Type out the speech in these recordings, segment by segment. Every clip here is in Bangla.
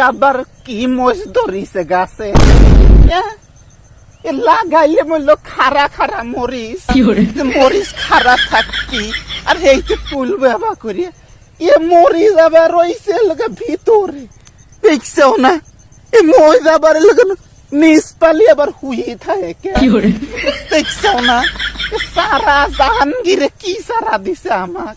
আবার কি মোষ ধরিছে গাছে লাগাইলে বলল খারা খারা মরিচ মরিচ খারা থাকি আর এইতে ফুল বাবা করিয়া মরিচ আবার রয়েছে ভিতরে দেখছেও না মই আবার নিজ পালি আবার হুই থাকে দেখছেও না সারা জাহাঙ্গীরে কি সারা দিছে আমাক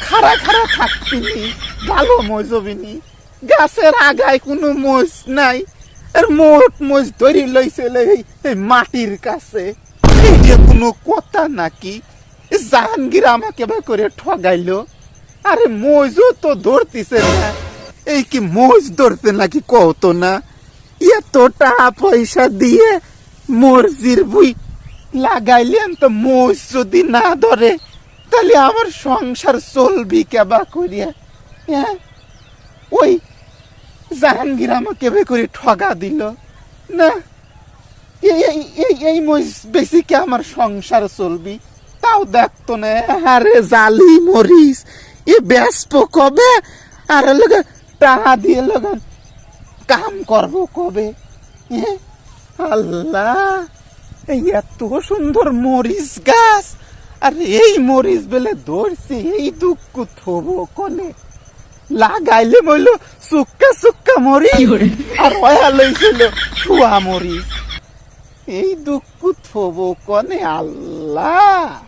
খারা খারা থাকবিনি ভালো মজ হবিনি গাছের আগায় কোনো মোষ নাই আর মোট মোষ ধরি লইছে মাটির কাছে এইটা কোনো কথা নাকি জাহাঙ্গীর আমাকে করে ঠগাইলো আরে মোজও তো ধরতিছে না এই কি মোষ ধরতে নাকি কত না এত টাকা পয়সা দিয়ে মর্জির বুই লাগাইলেন তো মোষ যদি না ধরে তাহলে আমার সংসার চলবি কেবা করিয়া ওই জাহাঙ্গীর আমাকে করে ঠগা দিল না এই মোষ বেশি কে আমার সংসার চলবি তাও দেখতো না আরে জালি মরিস ব্যস্ত কবে আর টাকা দিয়ে লাগান কাম করবো কবে আল্লাহ এত সুন্দর মরিচ গাছ আর এই মরিচ বেলে ধরছি এই দুঃখ থবো কনে লাগাইলে বললো সুক্কা সুক্কা মরিচ আর ওয়া লইছিল ছুয়া মরিচ এই দুঃখ থবো কনে আল্লাহ।